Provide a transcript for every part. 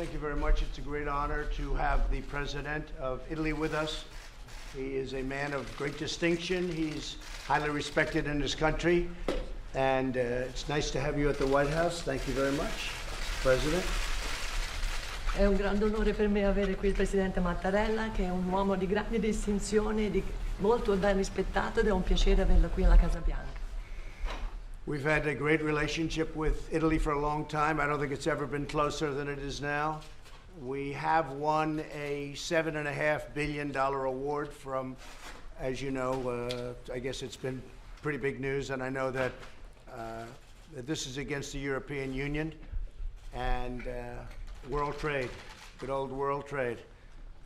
thank you very much. It's a great honor to have the President of Italy with us. He is a man of great distinction. He's highly respected in his country. And it's nice to have you at the White House. Thank you very much, President. È un grande onore per me avere qui il Presidente Mattarella, che è un uomo di grande distinzione, molto ben rispettato, ed è un piacere averlo qui alla Casa Bianca. We've had a great relationship with Italy for a long time. I don't think it's ever been closer than it is now. We have won a $7.5 billion award from, as you know, I guess it's been pretty big news, and I know that this is against the European Union and world trade, good old world trade.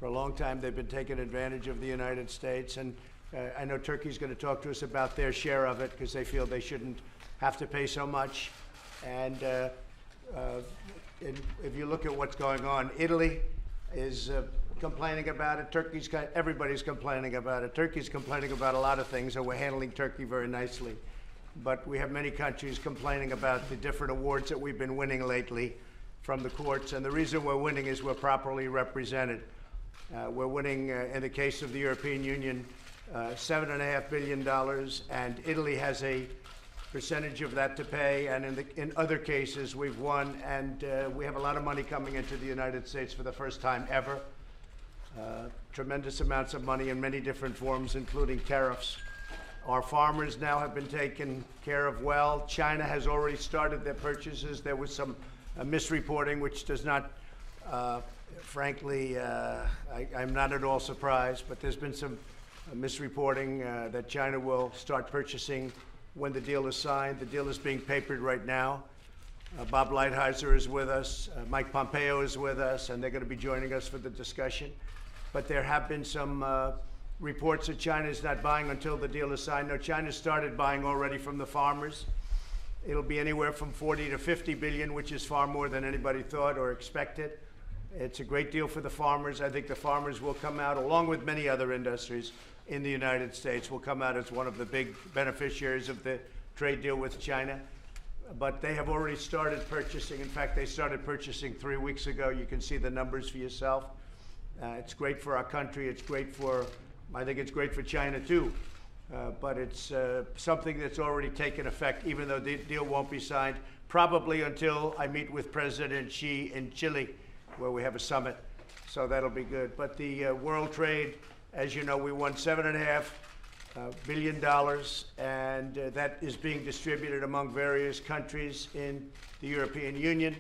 For a long time, they've been taking advantage of the United States, and I know Turkey's going to talk to us about their share of it because they feel they shouldn't have to pay so much. And if you look at what's going on, Italy is complaining about it. Everybody's complaining about it. Turkey's complaining about a lot of things, and we're handling Turkey very nicely. But we have many countries complaining about the different awards that we've been winning lately from the courts. And the reason we're winning is we're properly represented. We're winning, in the case of the European Union, $7.5 billion, and Italy has a percentage of that to pay, and in other cases we've won, and we have a lot of money coming into the United States for the first time ever. Tremendous amounts of money in many different forms, including tariffs. Our farmers now have been taken care of well. China has already started their purchases. There was some misreporting, which does not, frankly, I'm not at all surprised, but there's been some misreporting that China will start purchasing when the deal is signed. The deal is being papered right now. Bob Lighthizer is with us, Mike Pompeo is with us, and they're going to be joining us for the discussion. But there have been some reports that China is not buying until the deal is signed. No, China started buying already from the farmers. It'll be anywhere from 40 to 50 billion, which is far more than anybody thought or expected. It's a great deal for the farmers. I think the farmers will come out, along with many other industries in the United States, will come out as one of the big beneficiaries of the trade deal with China. But they have already started purchasing. In fact, they started purchasing 3 weeks ago. You can see the numbers for yourself. It's great for our country. It's great for, I think it's great for China too. But it's something that's already taken effect, even though the deal won't be signed, probably until I meet with President Xi in Chile, where we have a summit. So that'll be good. But the world trade, as you know, we won $7.5 billion, and that is being distributed among various countries in the European Union.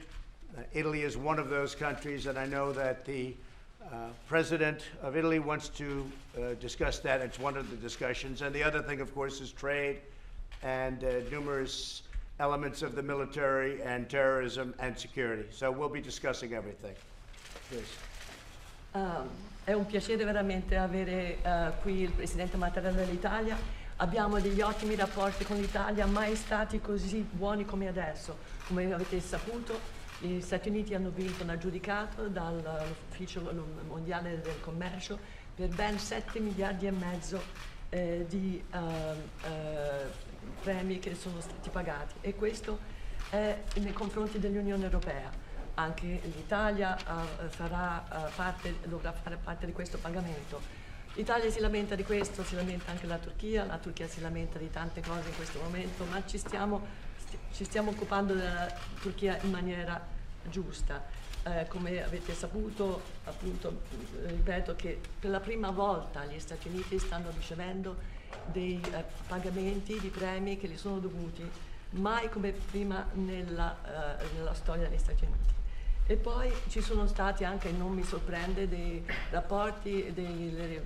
Italy is one of those countries, and I know that the President of Italy wants to discuss that. It's one of the discussions. And the other thing, of course, is trade and numerous elements of the military and terrorism and security. So we'll be discussing everything. Please. È un piacere veramente avere qui il Presidente Mattarella dell'Italia. Abbiamo degli ottimi rapporti con l'Italia, mai stati così buoni come adesso. Come avete saputo, gli Stati Uniti hanno vinto un aggiudicato dall'Ufficio Mondiale del Commercio per ben 7 miliardi e mezzo di premi che sono stati pagati, e questo è nei confronti dell'Unione Europea. Anche l'Italia dovrà fare parte di questo pagamento. L'Italia si lamenta di questo, si lamenta anche la Turchia si lamenta di tante cose in questo momento, ma ci stiamo occupando della Turchia in maniera giusta. Come avete saputo, appunto, ripeto che per la prima volta gli Stati Uniti stanno ricevendo dei pagamenti di premi che gli sono dovuti, mai come prima nella storia degli Stati Uniti. E poi ci sono stati anche, non mi sorprende, dei rapporti, dei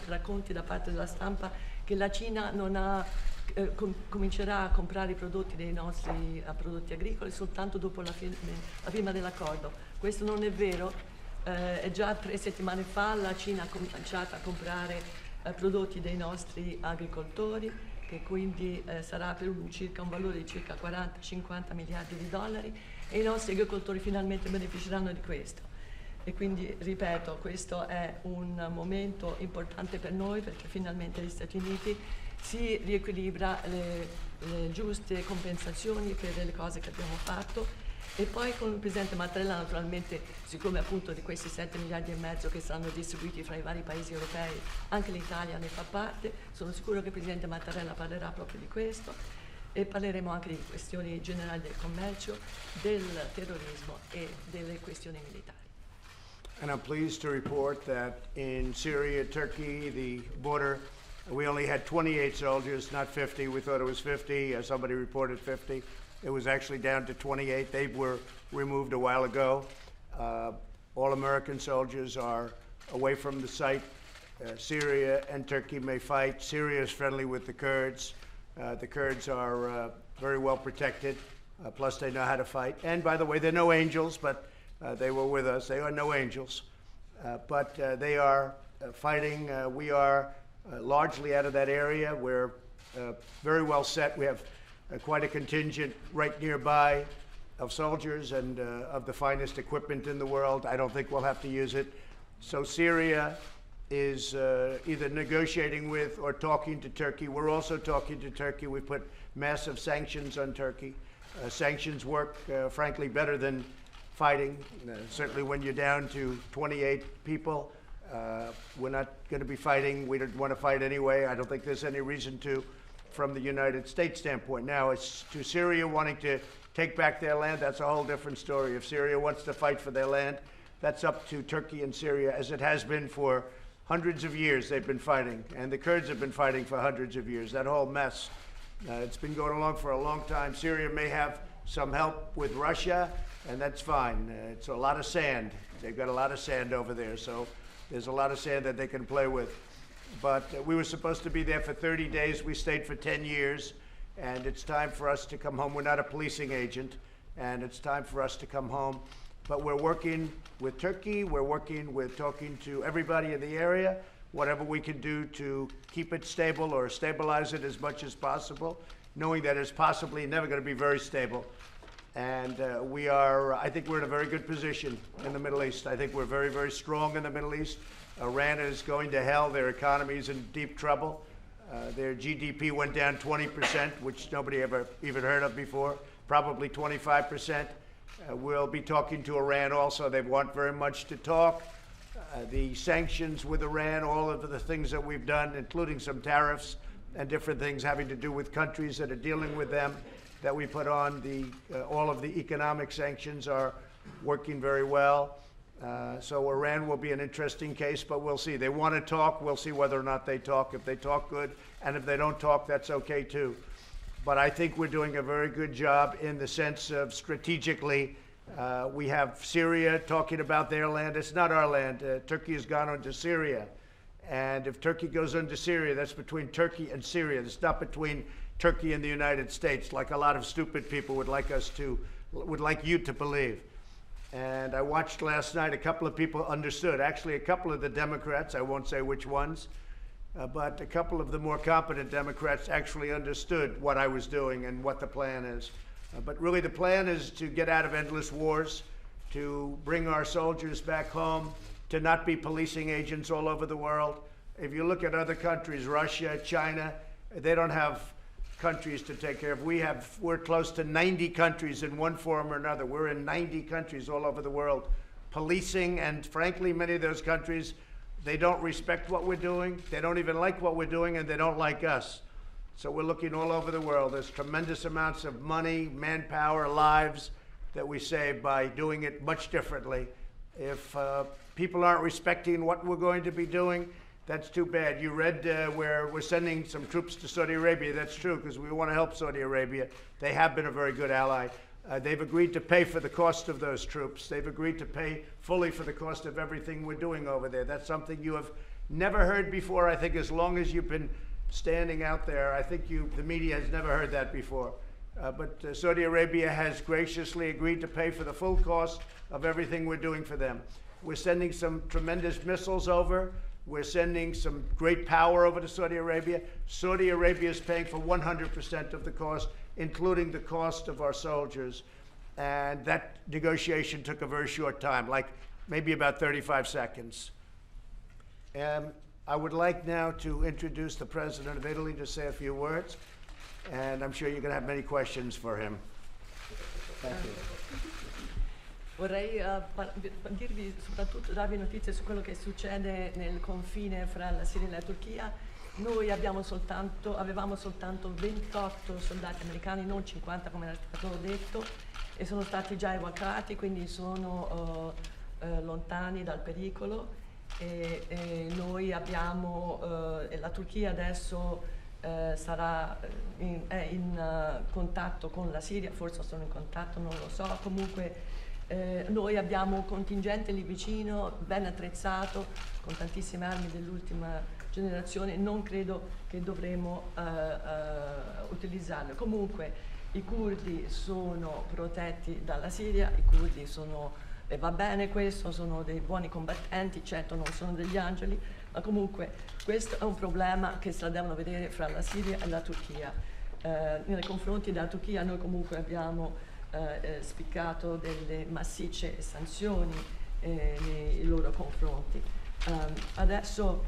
racconti da parte della stampa che la Cina comincerà a comprare i prodotti dei nostri prodotti agricoli soltanto dopo la firma dell'accordo. Questo non è vero. È già 3 settimane fa la Cina ha cominciato a comprare prodotti dei nostri agricoltori, che quindi sarà per un valore di circa 40-50 miliardi di dollari, e i nostri agricoltori finalmente beneficeranno di questo. E quindi, ripeto, questo è un momento importante per noi, perché finalmente gli Stati Uniti si riequilibra le giuste compensazioni per le cose che abbiamo fatto, E poi con il Presidente Mattarella naturalmente, siccome appunto di questi 7 miliardi e mezzo che saranno distribuiti fra i vari paesi europei, anche l'Italia ne fa parte, sono sicuro che il Presidente Mattarella parlerà proprio di questo e parleremo anche di questioni generali del commercio, del terrorismo e delle questioni militari. And I'm pleased to report that in Syria, Turkey, the border, we only had 28 soldiers, not 50. We thought it was 50. Somebody reported 50. It was actually down to 28. They were removed a while ago. All American soldiers are away from the site. Syria and Turkey may fight. Syria is friendly with the Kurds. The Kurds are very well protected, plus they know how to fight. And by the way, they're no angels, but they were with us. They are no angels, but they are fighting. We are largely out of that area. We're very well set. We have quite a contingent right nearby of soldiers and of the finest equipment in the world. I don't think we'll have to use it. So Syria is either negotiating with or talking to Turkey. We're also talking to Turkey. We put massive sanctions on Turkey. Sanctions work, frankly, better than fighting. Certainly when you're down to 28 people, we're not going to be fighting. We don't want to fight anyway. I don't think there's any reason to from the United States standpoint. Now, it's to Syria wanting to take back their land. That's a whole different story. If Syria wants to fight for their land, that's up to Turkey and Syria, as it has been for hundreds of years. They've been fighting, and the Kurds have been fighting for hundreds of years. That whole mess, it's been going along for a long time. Syria may have some help with Russia, and that's fine. It's a lot of sand. They've got a lot of sand over there, so there's a lot of sand that they can play with. But we were supposed to be there for 30 days. We stayed for 10 years, and it's time for us to come home. We're not a policing agent, and it's time for us to come home. But we're working with Turkey. We're working with talking to everybody in the area, whatever we can do to keep it stable or stabilize it as much as possible, knowing that it's possibly never going to be very stable. And I think we're in a very good position in the Middle East. I think we're very, very strong in the Middle East. Iran is going to hell. Their economy is in deep trouble. Their GDP went down 20%, which nobody ever even heard of before, probably 25%. We'll be talking to Iran also. They want very much to talk. The sanctions with Iran, all of the things that we've done, including some tariffs and different things having to do with countries that are dealing with them, that we put on. All of the economic sanctions are working very well. So Iran will be an interesting case, but we'll see. They want to talk. We'll see whether or not they talk. If they talk, good. And if they don't talk, that's okay, too. But I think we're doing a very good job in the sense of strategically. We have Syria talking about their land. It's not our land. Turkey has gone into Syria. And if Turkey goes into Syria, that's between Turkey and Syria. It's not between Turkey and the United States, like a lot of stupid people would like you to believe. And I watched last night, a couple of people understood. Actually, a couple of the Democrats, I won't say which ones, but a couple of the more competent Democrats actually understood what I was doing and what the plan is. But really the plan is to get out of endless wars, to bring our soldiers back home, to not be policing agents all over the world. If you look at other countries, Russia, China, they don't have countries to take care of. We're close to 90 countries in one form or another. We're in 90 countries all over the world policing, and frankly, many of those countries, they don't respect what we're doing. They don't even like what we're doing, and they don't like us. So we're looking all over the world. There's tremendous amounts of money, manpower, lives that we save by doing it much differently. If people aren't respecting what we're going to be doing, that's too bad. You read where we're sending some troops to Saudi Arabia. That's true, because we want to help Saudi Arabia. They have been a very good ally. They've agreed to pay for the cost of those troops. They've agreed to pay fully for the cost of everything we're doing over there. That's something you have never heard before, I think, as long as you've been standing out there. I think the media has never heard that before. But Saudi Arabia has graciously agreed to pay for the full cost of everything we're doing for them. We're sending some tremendous missiles over. We're sending some great power over to Saudi Arabia. Saudi Arabia is paying for 100% of the cost, including the cost of our soldiers. And that negotiation took a very short time, like maybe about 35 seconds. I would like now to introduce the President of Italy to say a few words. And I'm sure you're going to have many questions for him. Vorrei dirvi, soprattutto darvi notizie su quello che succede nel confine fra la Siria e la Turchia. Noi avevamo soltanto 28 soldati americani, non 50 come era stato detto, e sono stati già evacuati, quindi sono lontani dal pericolo. E noi abbiamo, la Turchia adesso è in contatto con la Siria, forse sono in contatto, non lo so, comunque noi abbiamo un contingente lì vicino, ben attrezzato, con tantissime armi dell'ultima generazione, non credo che dovremo utilizzarlo. Comunque i curdi sono protetti dalla Siria, i curdi sono, e va bene questo, sono dei buoni combattenti, certo non sono degli angeli, ma comunque questo è un problema che se la devono vedere fra la Siria e la Turchia. Nei confronti della Turchia noi comunque abbiamo spiccato delle massicce sanzioni nei loro confronti. Adesso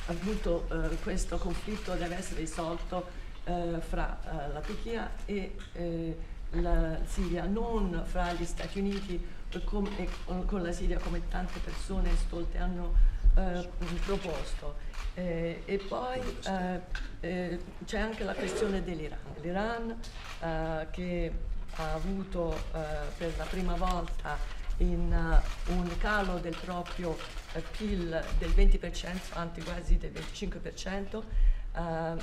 appunto questo conflitto deve essere risolto fra la Turchia e la Siria, non fra gli Stati Uniti con la Siria come tante persone stolte hanno proposto. E poi c'è anche la questione dell'Iran. L'Iran che ha avuto per la prima volta un calo del proprio PIL del 20%, anzi quasi del 25%,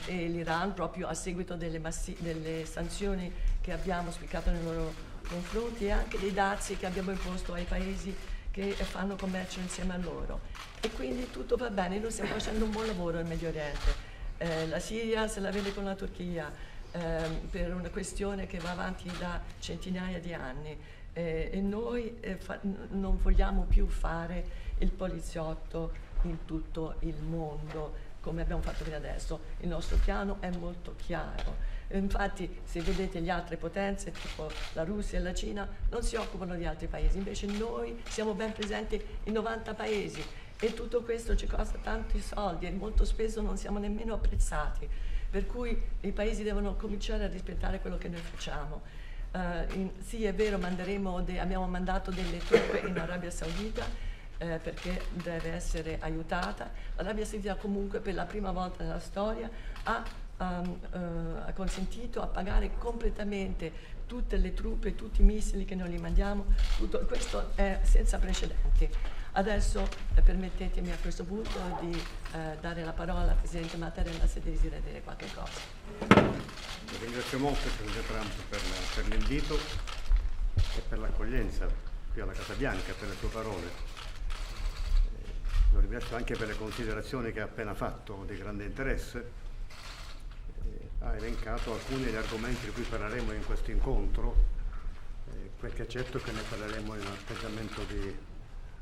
e l'Iran proprio a seguito delle sanzioni che abbiamo spiccato nei loro confronti e anche dei dazi che abbiamo imposto ai paesi che fanno commercio insieme a loro. E quindi tutto va bene, noi stiamo facendo un buon lavoro nel Medio Oriente. La Siria se la vede con la Turchia, per una questione che va avanti da centinaia di anni e noi non vogliamo più fare il poliziotto in tutto il mondo come abbiamo fatto fino adesso. Il nostro piano è molto chiaro. Infatti se vedete le altre potenze tipo la Russia e la Cina non si occupano di altri paesi, invece noi siamo ben presenti in 90 paesi e tutto questo ci costa tanti soldi e molto spesso non siamo nemmeno apprezzati. Per cui i paesi devono cominciare a rispettare quello che noi facciamo. Sì, è vero, abbiamo mandato delle truppe in Arabia Saudita perché deve essere aiutata. L'Arabia Saudita comunque per la prima volta nella storia ha consentito a pagare completamente tutte le truppe, tutti i missili che noi gli mandiamo. Tutto questo è senza precedenti. Adesso permettetemi a questo punto di dare la parola al Presidente Mattarella se desidera dire qualche cosa. Ringrazio molto il Presidente Trump per l'invito e per l'accoglienza qui alla Casa Bianca, per le sue parole. Lo ringrazio anche per le considerazioni che ha appena fatto di grande interesse. Ha elencato alcuni degli argomenti di cui parleremo in questo incontro, quel che è certo che ne parleremo in un atteggiamento di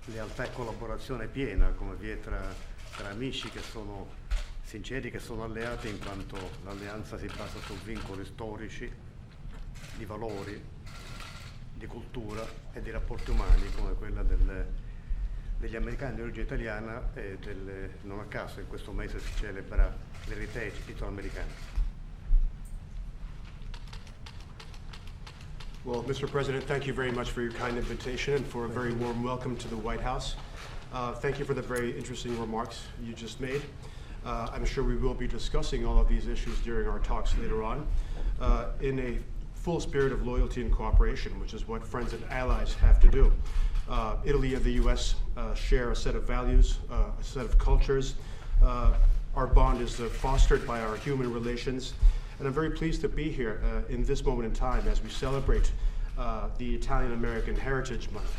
lealtà e collaborazione piena, come vi è tra amici che sono sinceri, che sono alleati, in quanto l'alleanza si basa su vincoli storici, di valori, di cultura e di rapporti umani, come quella degli americani di origine italiana e non a caso in questo mese si celebra l'Heritage italo-americano. Well, Mr. President, thank you very much for your kind invitation and for a very warm welcome to the White House. Thank you for the very interesting remarks you just made. I'm sure we will be discussing all of these issues during our talks later on in a full spirit of loyalty and cooperation, which is what friends and allies have to do. Italy and the U.S. Share a set of values, a set of cultures. Our bond is fostered by our human relations. And I'm very pleased to be here in this moment in time as we celebrate the Italian American Heritage Month.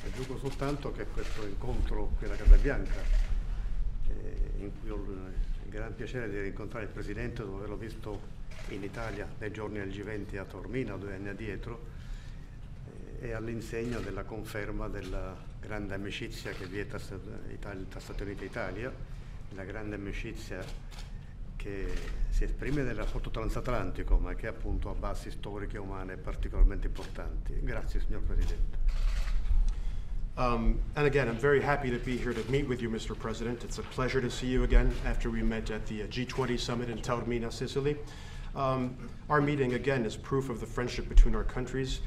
Aggiungo soltanto che questo incontro qui alla Casa Bianca, in cui ho il gran piacere di incontrare il Presidente dopo averlo visto in Italia nei giorni del G20 a Taormina 2 anni addietro, è all'insegna della conferma della grande amicizia che vi è tra Stati Uniti e Italia, la grande amicizia che si esprime nel rapporto transatlantico, ma che appunto ha basi storiche e umane particolarmente importanti. Grazie, signor Presidente. And again, I'm very happy to be here to meet with you, Mr. President. It's a pleasure to see you again after we met at the G20 summit in Taormina, Sicily. Our meeting, again, is proof of the friendship between our countries,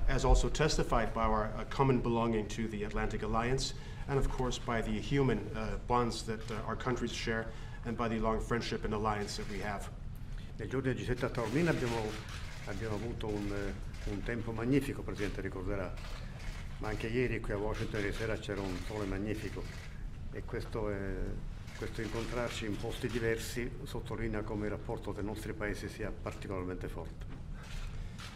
as also testified by our common belonging to the Atlantic Alliance, and of course by the human bonds that our countries share, and by the long friendship and alliance that we have. Nei giorni del G7 a Taormina abbiamo avuto un tempo magnifico, Presidente ricorderà, ma anche ieri qui a Washington ieri sera c'era un sole magnifico e questo incontrarci in posti diversi sottolinea come il rapporto dei nostri paesi sia particolarmente forte.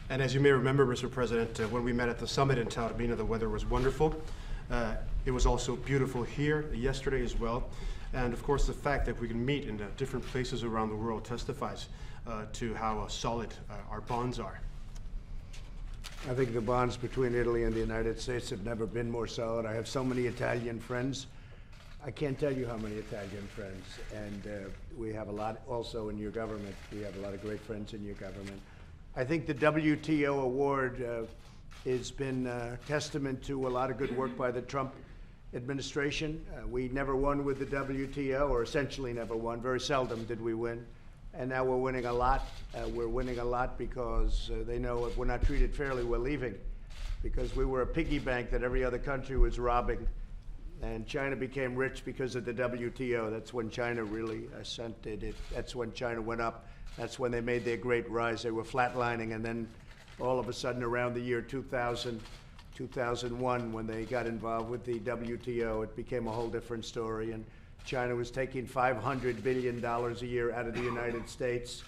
And as you may remember, Mr. President, when we met at the summit in Taormina, the weather was wonderful. It was also beautiful here yesterday as well. And of course, the fact that we can meet in different places around the world testifies to how solid our bonds are. I think the bonds between Italy and the United States have never been more solid. I have so many Italian friends. I can't tell you how many Italian friends. And we have a lot also in your government. We have a lot of great friends in your government. I think the WTO award has been a testament to a lot of good work by the Trump administration. We never won with the WTO, or essentially never won. Very seldom did we win. And now we're winning a lot. We're winning a lot because they know if we're not treated fairly, we're leaving. Because we were a piggy bank that every other country was robbing. And China became rich because of the WTO. That's when China really ascended. That's when China went up. That's when they made their great rise. They were flatlining, and then all of a sudden around the year 2000, 2001, when they got involved with the WTO, it became a whole different story. And China was taking $500 billion a year out of the United States,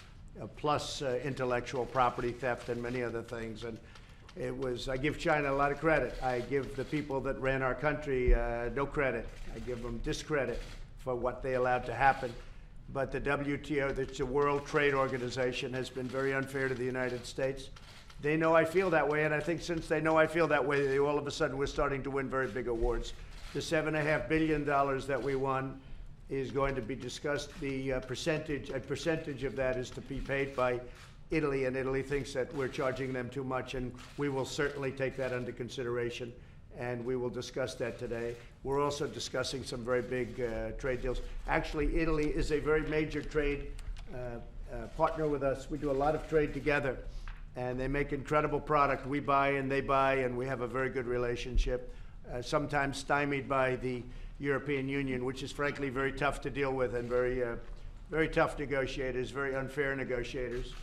plus intellectual property theft and many other things. And it was, I give China a lot of credit. I give the people that ran our country no credit. I give them discredit for what they allowed to happen. But the WTO, that's the World Trade Organization, has been very unfair to the United States. They know I feel that way, and I think since they know I feel that way, they all of a sudden we're starting to win very big awards. The $7.5 billion that we won is going to be discussed. The a percentage of that is to be paid by Italy, and Italy thinks that we're charging them too much, and we will certainly take that under consideration, and we will discuss that today. We're also discussing some very big trade deals. Actually, Italy is a very major trade partner with us. We do a lot of trade together, and they make incredible product. We buy and they buy, and we have a very good relationship, sometimes stymied by the European Union, which is frankly very tough to deal with, and very tough negotiators, very unfair negotiators.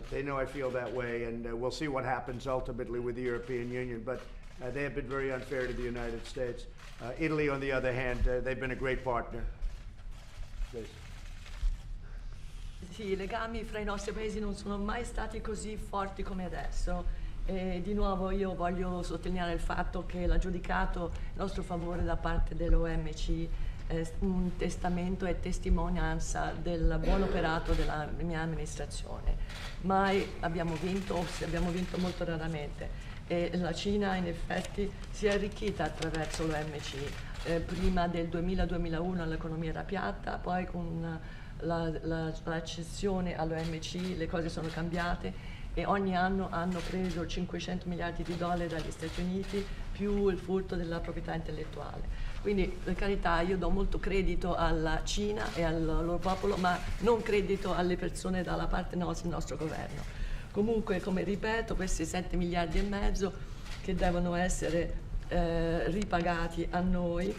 They know I feel that way, and we'll see what happens ultimately with the European Union, but they have been very unfair to the United States. Italy, on the other hand, they've been a great partner. Please. Sì, i legami fra i nostri paesi non sono mai stati così forti come adesso. E di nuovo io voglio sottolineare il fatto che l'ha giudicato il nostro favore da parte dell'OMC un testamento e testimonianza del buon operato della mia amministrazione. Mai abbiamo vinto, o abbiamo vinto molto raramente. E la Cina in effetti si è arricchita attraverso l'OMC. Prima del 2000-2001 l'economia era piatta, poi con l'accessione all'OMC le cose sono cambiate e ogni anno hanno preso 500 miliardi di dollari dagli Stati Uniti più il furto della proprietà intellettuale. Quindi, per carità, io do molto credito alla Cina e al loro popolo, ma non credito alle persone dalla parte nostra, del nostro governo. Comunque, come ripeto, questi 7 miliardi e mezzo che devono essere ripagati a noi,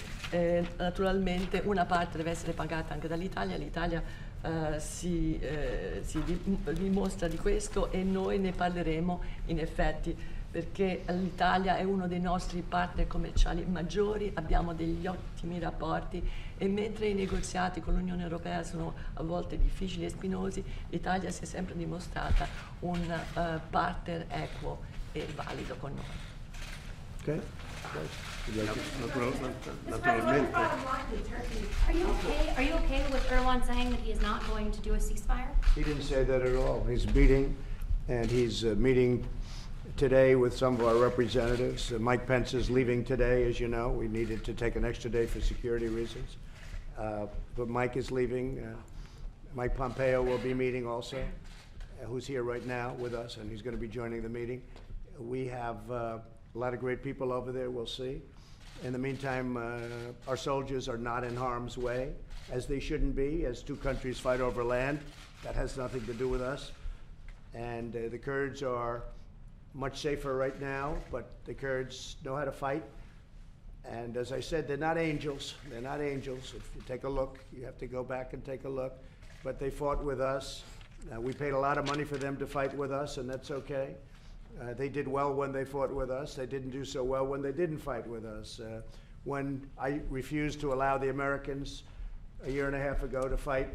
naturalmente una parte deve essere pagata anche dall'Italia. L'Italia si dimostra di questo e noi ne parleremo in effetti, perché l'Italia è uno dei nostri partner commerciali maggiori, abbiamo degli ottimi rapporti e mentre i negoziati con l'Unione Europea sono a volte difficili e spinosi, l'Italia si è sempre dimostrata un partner equo e valido con noi. Okay. Naturalmente. Are you okay with Erdogan saying that he is not going to do a ceasefire? He didn't say that at all. He's meeting, and he's meeting today with some of our representatives. Mike Pence is leaving today, as you know. We needed to take an extra day for security reasons. But Mike is leaving. Mike Pompeo will be meeting also, who's here right now with us, and he's going to be joining the meeting. We have a lot of great people over there, we'll see. In the meantime, our soldiers are not in harm's way, as they shouldn't be, as two countries fight over land. That has nothing to do with us. And the Kurds are much safer right now, but the Kurds know how to fight. And as I said, they're not angels. They're not angels. If you take a look, you have to go back and take a look. But they fought with us. We paid a lot of money for them to fight with us, and that's okay. They did well when they fought with us. They didn't do so well when they didn't fight with us. When I refused to allow the Americans a year and a half ago to fight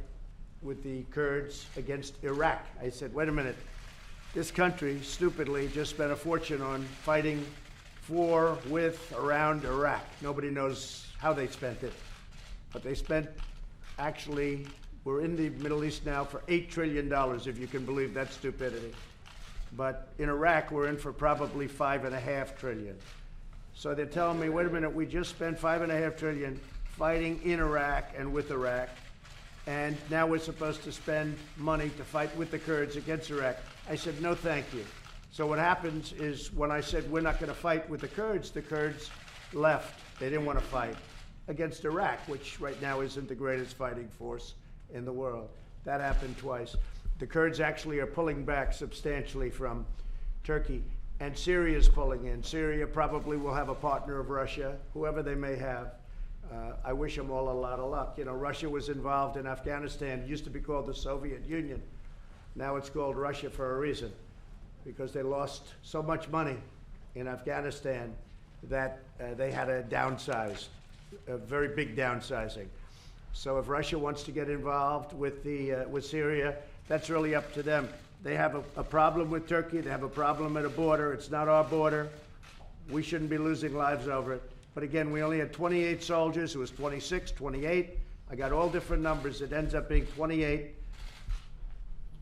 with the Kurds against Iraq, I said, wait a minute. This country, stupidly, just spent a fortune on fighting for, with, around Iraq. Nobody knows how they spent it. But they spent, actually, we're in the Middle East now for $8 trillion, if you can believe that stupidity. But in Iraq, we're in for probably $5.5 trillion. So they're telling me, wait a minute, we just spent $5.5 trillion fighting in Iraq and with Iraq, and now we're supposed to spend money to fight with the Kurds against Iraq. I said, no, thank you. So what happens is when I said we're not going to fight with the Kurds left. They didn't want to fight against Iraq, which right now isn't the greatest fighting force in the world. That happened twice. The Kurds actually are pulling back substantially from Turkey, and Syria is pulling in. Syria probably will have a partner of Russia, whoever they may have. I wish them all a lot of luck. You know, Russia was involved in Afghanistan. It used to be called the Soviet Union. Now it's called Russia for a reason, because they lost so much money in Afghanistan that they had to downsize, a very big downsizing. So if Russia wants to get involved with Syria, that's really up to them. They have a problem with Turkey. They have a problem at a border. It's not our border. We shouldn't be losing lives over it. But again, we only had 28 soldiers. It was 26, 28. I got all different numbers. It ends up being 28,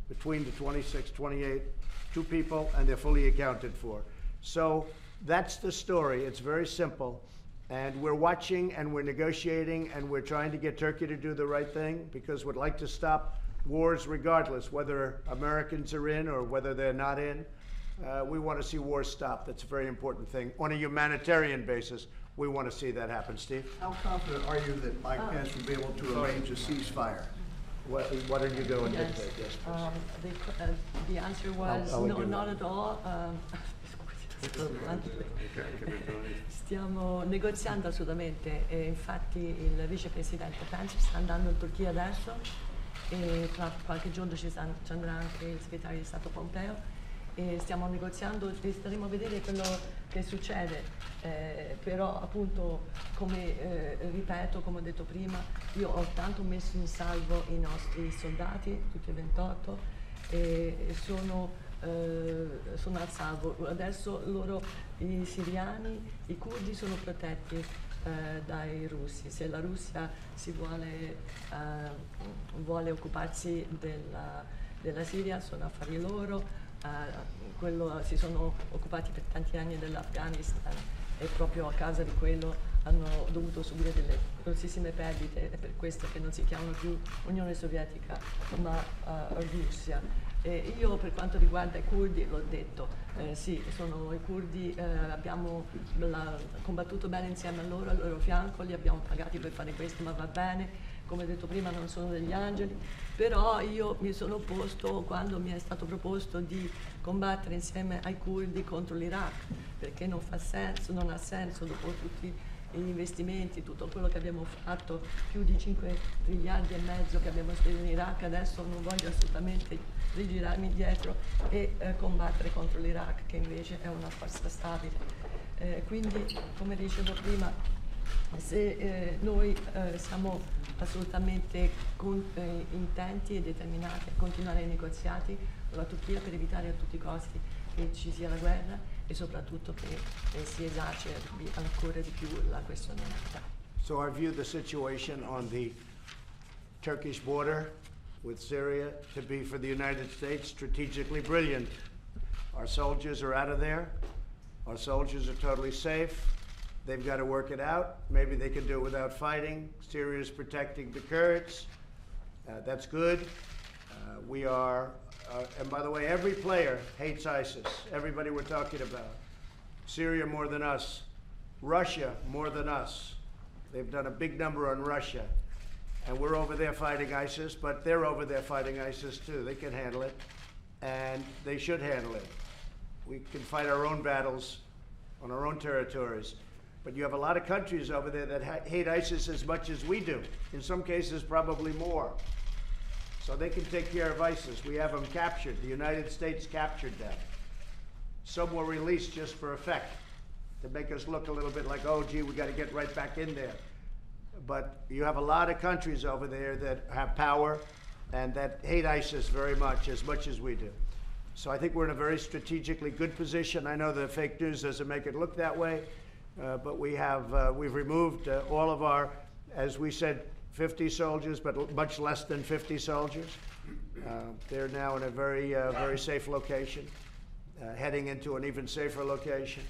between the 26, 28, 2 people, and they're fully accounted for. So that's the story. It's very simple. And we're watching and we're negotiating and we're trying to get Turkey to do the right thing, because we'd like to stop wars regardless, whether Americans are in or whether they're not in. We want to see wars stop. That's a very important thing. On a humanitarian basis, we want to see that happen. Steve? How confident are you that Mike Pence will be able to arrange a ceasefire? What are you going to Yes. say? Yes, please. The answer was How would no, you- not at all. Stiamo negoziando assolutamente, e infatti il vicepresidente Pence sta andando in Turchia adesso e tra qualche giorno ci andrà anche il segretario di Stato Pompeo e stiamo negoziando e staremo a vedere quello che succede, però appunto come ripeto, come ho detto prima, io ho tanto messo in salvo i nostri soldati, tutti e 28, e sono al salvo. Adesso i siriani, i curdi sono protetti dai russi. Se la Russia vuole occuparsi della Siria, sono affari loro. Si sono occupati per tanti anni dell'Afghanistan e proprio a causa di quello hanno dovuto subire delle grossissime perdite. È per questo che non si chiamano più Unione Sovietica ma Russia. Io per quanto riguarda i curdi, l'ho detto, sì, sono i curdi, abbiamo combattuto bene insieme a loro, al loro fianco, li abbiamo pagati per fare questo, ma va bene, come detto prima non sono degli angeli, però io mi sono opposto quando mi è stato proposto di combattere insieme ai curdi contro l'Iraq, perché non ha senso dopo tutti gli investimenti, tutto quello che abbiamo fatto, più di 5 miliardi e mezzo che abbiamo speso in Iraq, adesso non voglio assolutamente rigirarmi indietro e combattere contro l'Iraq, che invece è una forza stabile. Quindi, come dicevo prima, se noi siamo assolutamente intenti e determinati a continuare i negoziati con la Turchia per evitare a tutti i costi che ci sia la guerra e soprattutto che si esacerbi ancora di più la questione umanitaria. So I view the situation on the Turkish border with Syria to be, for the United States, strategically brilliant. Our soldiers are out of there. Our soldiers are totally safe. They've got to work it out. Maybe they can do it without fighting. Syria is protecting the Kurds. That's good. And by the way, every player hates ISIS. Everybody we're talking about. Syria more than us. Russia more than us. They've done a big number on Russia. And we're over there fighting ISIS, but they're over there fighting ISIS too. They can handle it, and they should handle it. We can fight our own battles on our own territories. But you have a lot of countries over there that hate ISIS as much as we do. In some cases, probably more. So they can take care of ISIS. We have them captured. The United States captured them. Some were released just for effect, to make us look a little bit like, oh, gee, we got to get right back in there. But you have a lot of countries over there that have power and that hate ISIS very much as we do. So I think we're in a very strategically good position. I know the fake news doesn't make it look that way, but we've removed all of our, as we said, 50 soldiers, but much less than 50 soldiers. They're now in a very safe location, heading into an even safer location.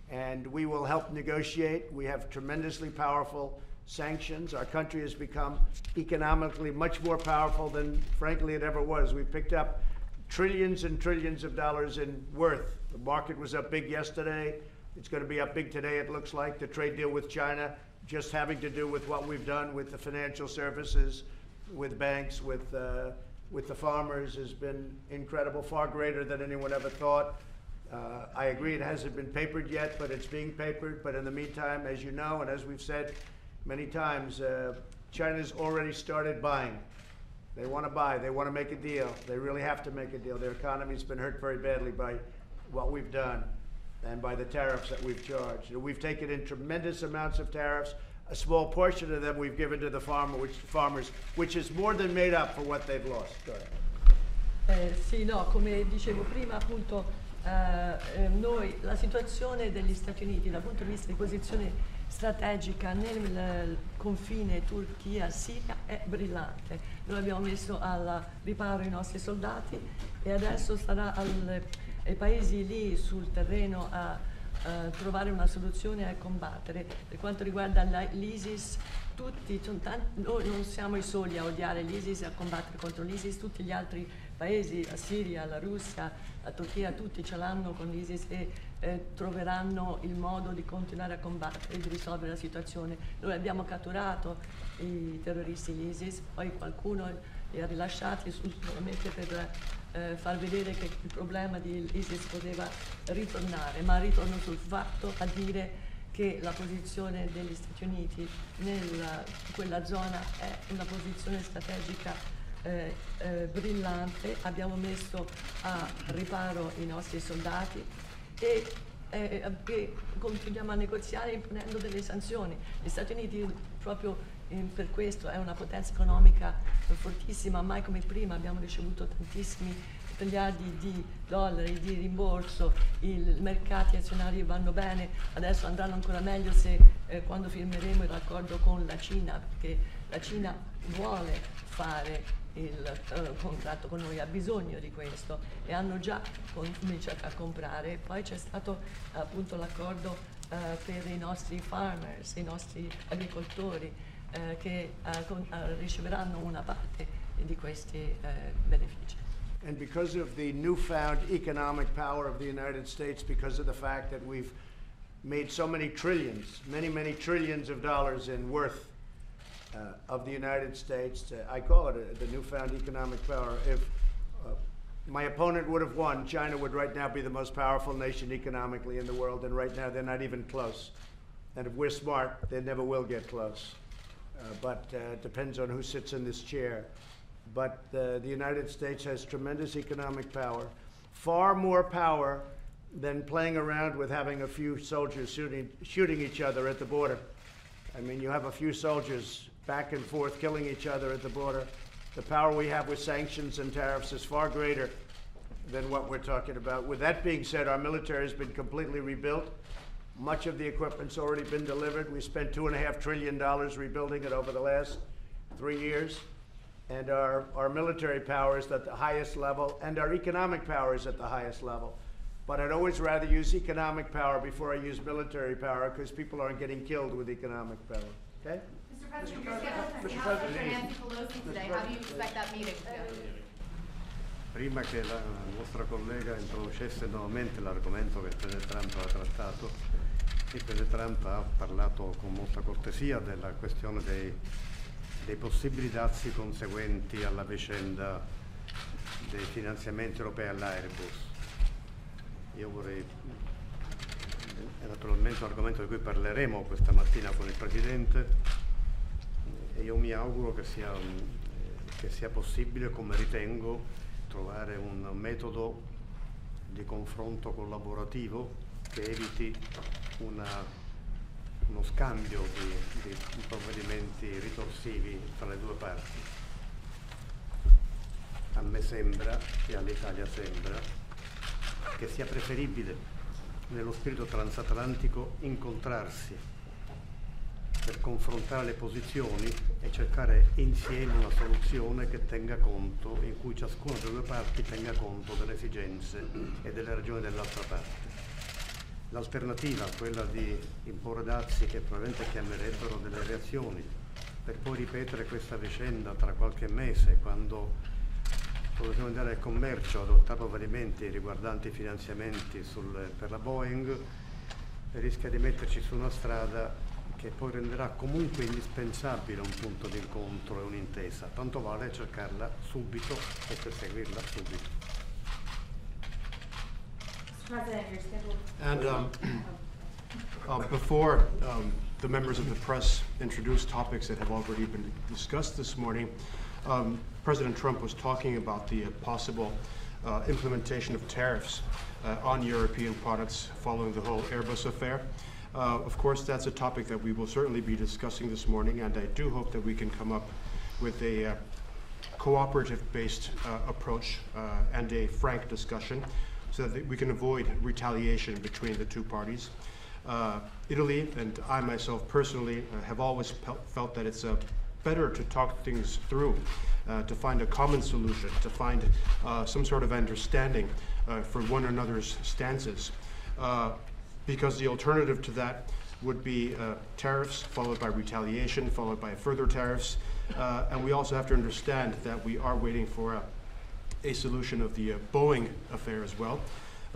And we will help negotiate. We have tremendously powerful sanctions. Our country has become economically much more powerful than, frankly, it ever was. We picked up trillions and trillions of dollars in worth. The market was up big yesterday. It's going to be up big today, it looks like. The trade deal with China, just having to do with what we've done with the financial services, with banks, with the farmers, has been incredible, far greater than anyone ever thought. I agree it hasn't been papered yet, but it's being papered. But in the meantime, as you know, and as we've said many times, China's already started buying. They want to buy. They want to make a deal. They really have to make a deal. Their economy's been hurt very badly by what we've done and by the tariffs that we've charged. We've taken in tremendous amounts of tariffs. A small portion of them we've given to the farmers, which is more than made up for what they've lost. Go ahead. Sì, no, come dicevo prima, appunto, noi, la situazione degli Stati Uniti dal punto di vista di posizione strategica nel confine Turchia-Siria è brillante. Noi abbiamo messo al riparo i nostri soldati e adesso starà ai paesi lì sul terreno a trovare una soluzione e a combattere. Per quanto riguarda l'ISIS, noi non siamo i soli a odiare l'ISIS e a combattere contro l'ISIS, tutti gli altri paesi, la Siria, la Russia, la Turchia, tutti ce l'hanno con l'ISIS e troveranno il modo di continuare a combattere e di risolvere la situazione. Noi abbiamo catturato i terroristi l'ISIS, poi qualcuno li ha rilasciati solamente per far vedere che il problema di ISIS poteva ritornare, ma ritorno sul fatto a dire che la posizione degli Stati Uniti in quella zona è una posizione strategica brillante. Abbiamo messo a riparo i nostri soldati e continuiamo a negoziare imponendo delle sanzioni. Gli Stati Uniti proprio per questo è una potenza economica fortissima, mai come prima. Abbiamo ricevuto tantissimi miliardi di dollari di rimborso, i mercati azionari vanno bene, adesso andranno ancora meglio se quando firmeremo il raccordo con la Cina, perché la Cina vuole fare il contratto con noi, ha bisogno di questo e hanno già cominciato a comprare. Poi c'è stato appunto l'accordo per i nostri farmers, i nostri agricoltori che riceveranno una parte di questi benefici. And because of the newfound economic power of the United States, because of the fact that we've made so many trillions, many trillions of dollars in worth of the United States, I call it the newfound economic power. If my opponent would have won, China would right now be the most powerful nation economically in the world, and right now they're not even close. And if we're smart, they never will get close. But it depends on who sits in this chair. But the United States has tremendous economic power, far more power than playing around with having a few soldiers shooting each other at the border. I mean, you have a few soldiers back and forth killing each other at the border. The power we have with sanctions and tariffs is far greater than what we're talking about. With that being said, our military has been completely rebuilt. Much of the equipment's already been delivered. We spent $2.5 trillion rebuilding it over the last 3 years. And our military power is at the highest level, and our economic power is at the highest level. But I'd always rather use economic power before I use military power, because people aren't getting killed with economic power. Okay? Mr. President, you're scheduled to House Speaker Nancy Pelosi today. How do you expect that meeting to go? Prima che la nostra collega introducesse nuovamente l'argomento che il Presidente Trump ha trattato, Il Presidente Trump ha parlato con molta cortesia della questione dei possibili dazi conseguenti alla vicenda dei finanziamenti europei all'Airbus. Io vorrei, è naturalmente un argomento di cui parleremo questa mattina con il Presidente, e io mi auguro che sia possibile, come ritengo, trovare un metodo di confronto collaborativo che eviti uno scambio di provvedimenti ritorsivi tra le due parti. A me sembra, e all'Italia sembra, che sia preferibile nello spirito transatlantico incontrarsi per confrontare le posizioni e cercare insieme una soluzione che tenga conto, in cui ciascuna delle due parti tenga conto delle esigenze e delle ragioni dell'altra parte. L'alternativa, quella di imporre dazi che probabilmente chiamerebbero delle reazioni, per poi ripetere questa vicenda tra qualche mese, quando l'Organizzazione Mondiale del Commercio adotta provvedimenti riguardanti i finanziamenti per la Boeing, rischia di metterci su una strada che poi renderà comunque indispensabile un punto di incontro e un'intesa. Tanto vale cercarla subito e perseguirla subito. President, you're scheduled. And before the members of the press introduce topics that have already been discussed this morning, President Trump was talking about the possible implementation of tariffs on European products following the whole Airbus affair. Of course, that's a topic that we will certainly be discussing this morning, and I do hope that we can come up with a cooperative-based approach and a frank discussion so that we can avoid retaliation between the two parties. Italy and I myself personally have always felt that it's better to talk things through, to find a common solution, to find some sort of understanding for one another's stances. Because the alternative to that would be tariffs followed by retaliation, followed by further tariffs. And we also have to understand that we are waiting for a solution of the Boeing affair as well.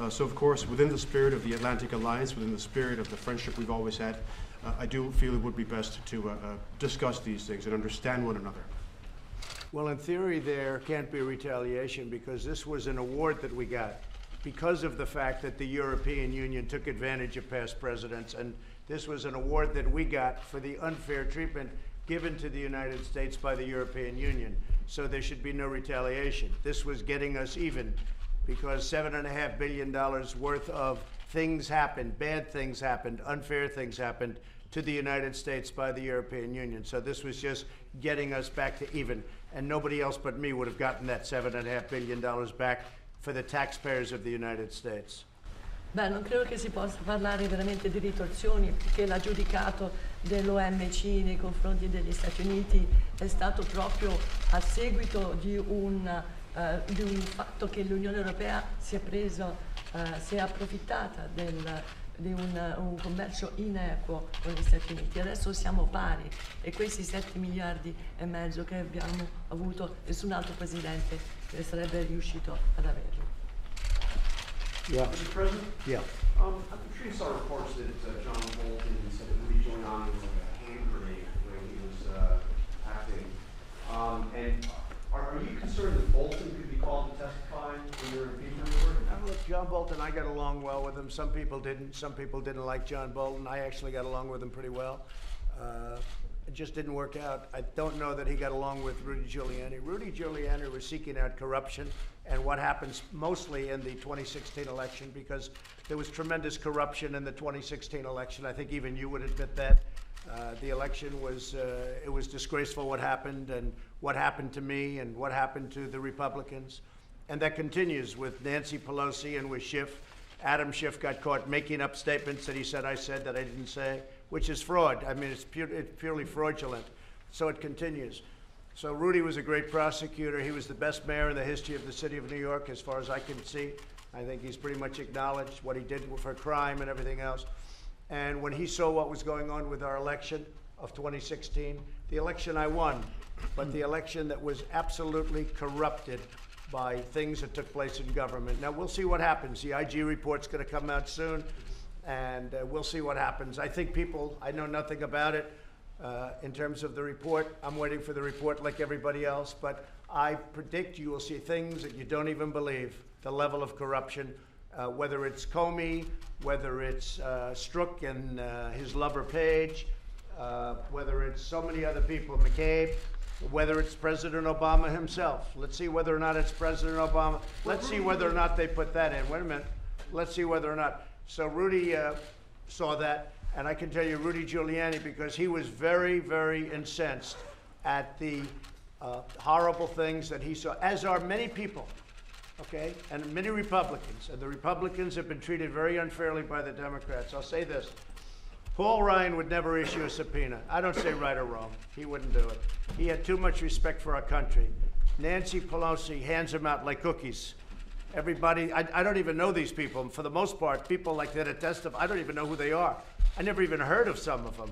So of course, within the spirit of the Atlantic Alliance, within the spirit of the friendship we've always had, I do feel it would be best to discuss these things and understand one another. Well, in theory, there can't be retaliation because this was an award that we got because of the fact that the European Union took advantage of past presidents, and this was an award that we got for the unfair treatment given to the United States by the European Union. So there should be no retaliation. This was getting us even because $7.5 billion worth of things happened, bad things happened, unfair things happened to the United States by the European Union. So this was just getting us back to even, and nobody else but me would have gotten that $7.5 billion back for the taxpayers of the United States. Beh, non credo che si possa parlare veramente di ritorsioni, perché l'aggiudicato dell'OMC nei confronti degli Stati Uniti è stato proprio a seguito di un fatto che l'Unione Europea si è approfittata di un commercio inequo con gli Stati Uniti. Adesso siamo pari e questi 7 miliardi e mezzo che abbiamo avuto, nessun altro presidente sarebbe riuscito ad averlo. Yeah. Mr. President? Yeah. I'm sure you saw reports that John Bolton said that Rudy Giuliani was like a hand grenade when he was acting. And are you concerned that Bolton could be called to testify in your impeachment report? Look, John Bolton, I got along well with him. Some people didn't. Some people didn't like John Bolton. I actually got along with him pretty well. It just didn't work out. I don't know that he got along with Rudy Giuliani. Rudy Giuliani was seeking out corruption and what happens mostly in the 2016 election, because there was tremendous corruption in the 2016 election. I think even you would admit that. The election was, it was disgraceful what happened and what happened to me and what happened to the Republicans. And that continues with Nancy Pelosi and with Schiff. Adam Schiff got caught making up statements that he said I said that I didn't say, which is fraud. I mean, it's purely fraudulent. So it continues. So Rudy was a great prosecutor. He was the best mayor in the history of the city of New York, as far as I can see. I think he's pretty much acknowledged what he did for crime and everything else. And when he saw what was going on with our election of 2016, the election I won, but the election that was absolutely corrupted by things that took place in government. Now, we'll see what happens. The IG report's going to come out soon. and we'll see what happens. I think I know nothing about it in terms of the report. I'm waiting for the report like everybody else, but I predict you will see things that you don't even believe, the level of corruption, whether it's Comey, whether it's Strzok and his lover Page, whether it's so many other people, McCabe, whether it's President Obama himself. Let's see whether or not it's President Obama. Let's see whether or not they put that in. Wait a minute. Let's see whether or not. So Rudy saw that, and I can tell you Rudy Giuliani, because he was very, very incensed at the horrible things that he saw, as are many people, okay, and many Republicans. And the Republicans have been treated very unfairly by the Democrats. I'll say this. Paul Ryan would never issue a subpoena. I don't say right or wrong. He wouldn't do it. He had too much respect for our country. Nancy Pelosi hands them out like cookies. Everybody, I don't even know these people. For the most part, people like that at testify, I don't even know who they are. I never even heard of some of them,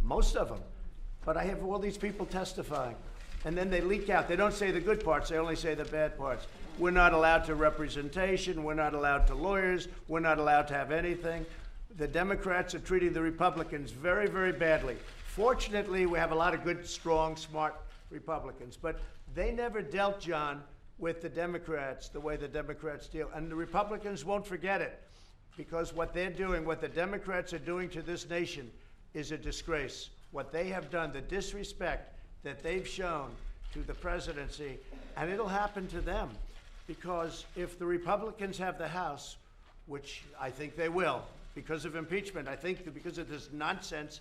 most of them. But I have all these people testifying. And then they leak out. They don't say the good parts, they only say the bad parts. We're not allowed to representation, we're not allowed to lawyers, we're not allowed to have anything. The Democrats are treating the Republicans very, very badly. Fortunately, we have a lot of good, strong, smart Republicans, but they never dealt, John, with the Democrats the way the Democrats deal. And the Republicans won't forget it, because what they're doing, what the Democrats are doing to this nation is a disgrace. What they have done, the disrespect that they've shown to the presidency, and it'll happen to them, because if the Republicans have the House, which I think they will, because of impeachment. I think that because of this nonsense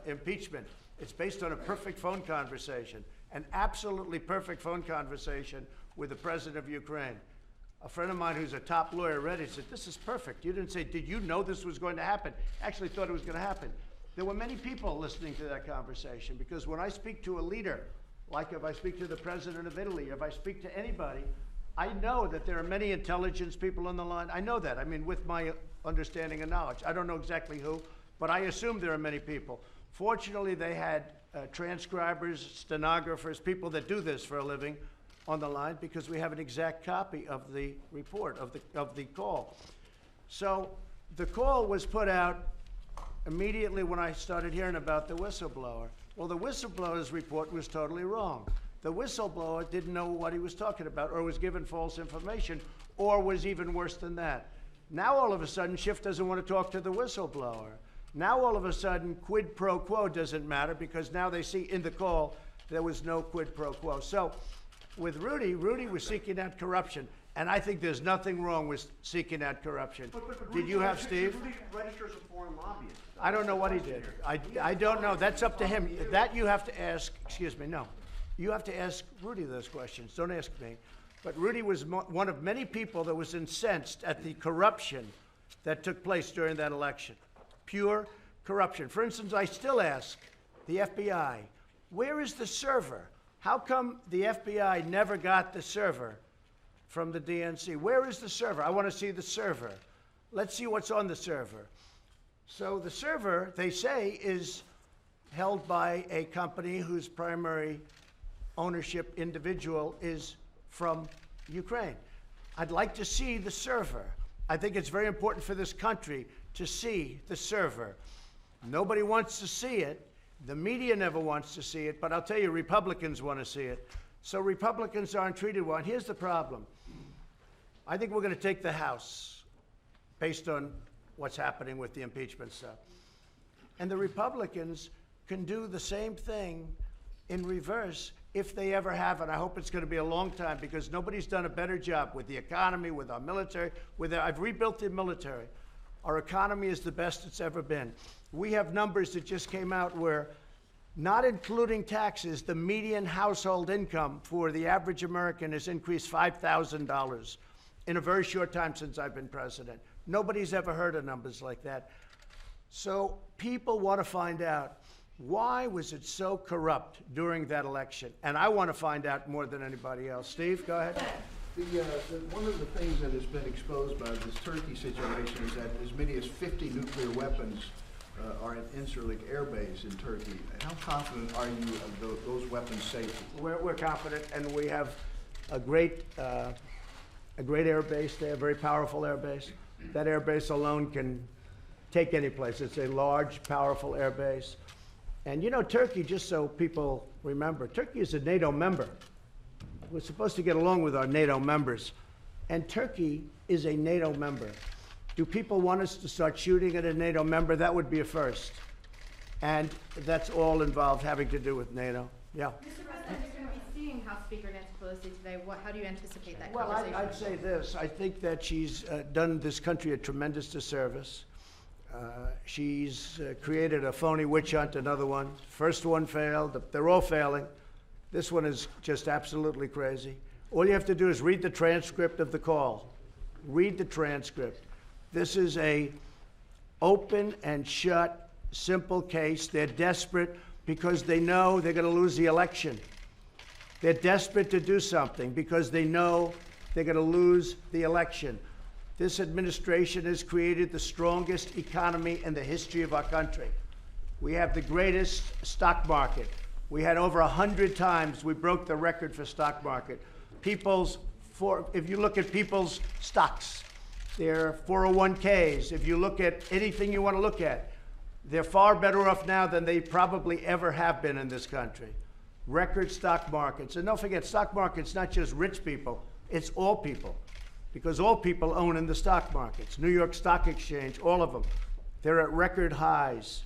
impeachment, it's based on a perfect phone conversation, an absolutely perfect phone conversation with the president of Ukraine. A friend of mine who's a top lawyer read it, said, this is perfect. You didn't say, did you know this was going to happen? Actually thought it was going to happen. There were many people listening to that conversation, because when I speak to a leader, like if I speak to the president of Italy, if I speak to anybody, I know that there are many intelligence people on the line. I know that. I mean, with my understanding and knowledge. I don't know exactly who, but I assume there are many people. Fortunately, they had transcribers, stenographers, people that do this for a living on the line, because we have an exact copy of the report, of the call. So the call was put out immediately when I started hearing about the whistleblower. Well, the whistleblower's report was totally wrong. The whistleblower didn't know what he was talking about, or was given false information, or was even worse than that. Now all of a sudden, Schiff doesn't want to talk to the whistleblower. Now all of a sudden, quid pro quo doesn't matter, because now they see in the call there was no quid pro quo. So with Rudy was seeking out corruption, and I think there's nothing wrong with seeking out corruption. But Did you have, Steve? Rudy registers a foreign lobbyist. I don't know what he did. I don't know. That's up to him. That you have to ask, excuse me, no. You have to ask Rudy those questions. Don't ask me. But Rudy was one of many people that was incensed at the corruption that took place during that election. Pure corruption. For instance, I still ask the FBI, where is the server? How come the FBI never got the server from the DNC? Where is the server? I want to see the server. Let's see what's on the server. So the server, they say, is held by a company whose primary ownership individual is from Ukraine. I'd like to see the server. I think it's very important for this country to see the server. Nobody wants to see it. The media never wants to see it, but I'll tell you, Republicans want to see it. So Republicans aren't treated well. And here's the problem. I think we're going to take the House based on what's happening with the impeachment stuff. And the Republicans can do the same thing in reverse if they ever have, and I hope it's going to be a long time, because nobody's done a better job with the economy, with our military. I've rebuilt the military. Our economy is the best it's ever been. We have numbers that just came out where, not including taxes, the median household income for the average American has increased $5,000 in a very short time since I've been president. Nobody's ever heard of numbers like that. So people want to find out, why was it so corrupt during that election? And I want to find out more than anybody else. Steve, go ahead. One of the things that has been exposed by this Turkey situation is that as many as 50 nuclear weapons are at Incirlik Air Base in Turkey. How confident are you of those weapons' safety? We're confident, and we have a great air base there, a very powerful air base. That air base alone can take any place. It's a large, powerful air base. And you know, Turkey, just so people remember, Turkey is a NATO member. We're supposed to get along with our NATO members. And Turkey is a NATO member. Do people want us to start shooting at a NATO member? That would be a first. And that's all involved having to do with NATO. Yeah. Mr. President, you're going to be seeing House Speaker Nancy Pelosi today. How do you anticipate that Well, conversation? I'd say this. I think that she's done this country a tremendous disservice. She's created a phony witch hunt, another one. First one failed. They're all failing. This one is just absolutely crazy. All you have to do is read the transcript of the call. Read the transcript. This is a open and shut, simple case. They're desperate because they know they're going to lose the election. They're desperate to do something because they know they're going to lose the election. This administration has created the strongest economy in the history of our country. We have the greatest stock market. We had over 100 times we broke the record for stock market. If you look at people's stocks, their 401ks, if you look at anything you want to look at, they're far better off now than they probably ever have been in this country. Record stock markets. And don't forget, stock market's not just rich people, it's all people. Because all people own in the stock markets. New York Stock Exchange, all of them. They're at record highs.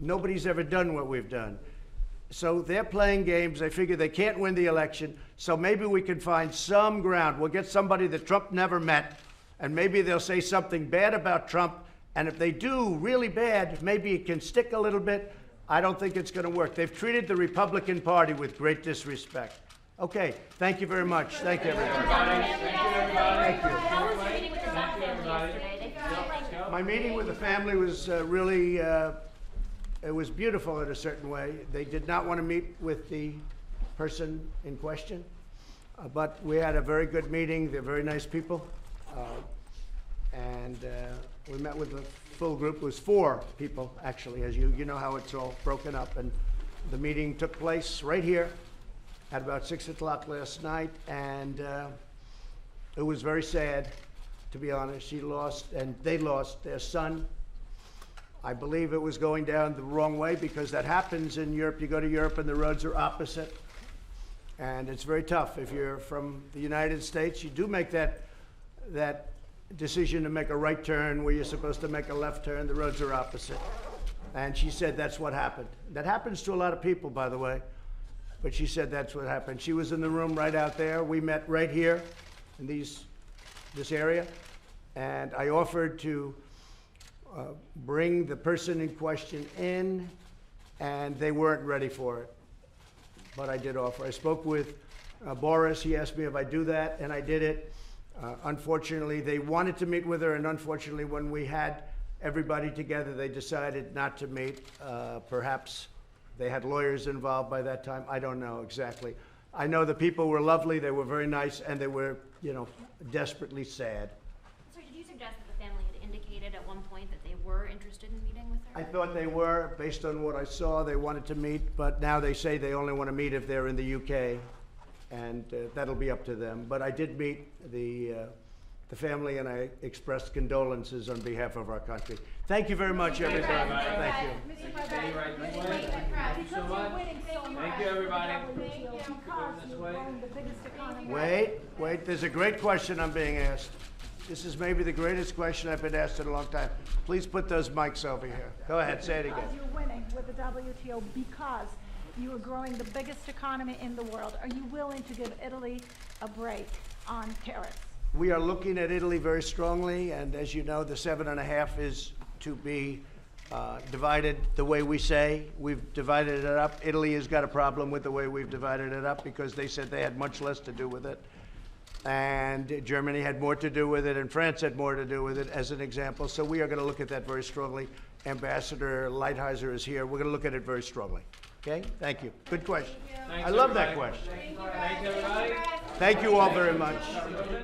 Nobody's ever done what we've done. So they're playing games. They figure they can't win the election, so maybe we can find some ground. We'll get somebody that Trump never met, and maybe they'll say something bad about Trump, and if they do really bad, maybe it can stick a little bit. I don't think it's going to work. They've treated the Republican Party with great disrespect. Okay, thank you very much. Thank you, everybody. Thank you. How was your meeting with the Trump family yesterday? They felt like My meeting with the family was really, it was beautiful in a certain way. They did not want to meet with the person in question, but we had a very good meeting. They're very nice people. And we met with the full group. It was 4 people, actually, as you know how it's all broken up. And the meeting took place right here at about 6 o'clock last night, and it was very sad, to be honest. She lost, and they lost their son. I believe it was going down the wrong way because that happens in Europe. You go to Europe and the roads are opposite, and it's very tough. If you're from the United States, you do make that decision to make a right turn where you're supposed to make a left turn. The roads are opposite. And she said that's what happened. That happens to a lot of people, by the way. But she said that's what happened. She was in the room right out there. We met right here in this area. And I offered to bring the person in question in, and they weren't ready for it. But I did offer. I spoke with Boris. He asked me if I'd do that, and I did it. Unfortunately, they wanted to meet with her, and unfortunately, when we had everybody together, they decided not to meet. Perhaps they had lawyers involved by that time. I don't know exactly. I know the people were lovely. They were very nice, and they were, desperately sad. So did you suggest that the family had indicated at one point that they were interested in meeting with her? I thought they were, based on what I saw. They wanted to meet, but now they say they only want to meet if they're in the UK, and that'll be up to them. But I did meet the family, and I expressed condolences on behalf of our country. Thank you very much, everybody. Thank you. Mr. President, Thank you Mr. so much. Thank you, everybody. Wait, there's a great question I'm being asked. This is maybe the greatest question I've been asked in a long time. Please put those mics over here. Go ahead, say it again. You're winning with the WTO because you are growing the biggest economy in the world. Are you willing to give Italy a break on tariffs? We are looking at Italy very strongly, and as you know, the 7.5 is to be divided the way we say. We've divided it up. Italy has got a problem with the way we've divided it up because they said they had much less to do with it. And Germany had more to do with it, and France had more to do with it, as an example. So we are going to look at that very strongly. Ambassador Lighthizer is here. We're going to look at it very strongly. Okay? Thank you. Good question. Thanks, I love everybody. that question. Thanks, everybody. Thank you all very much.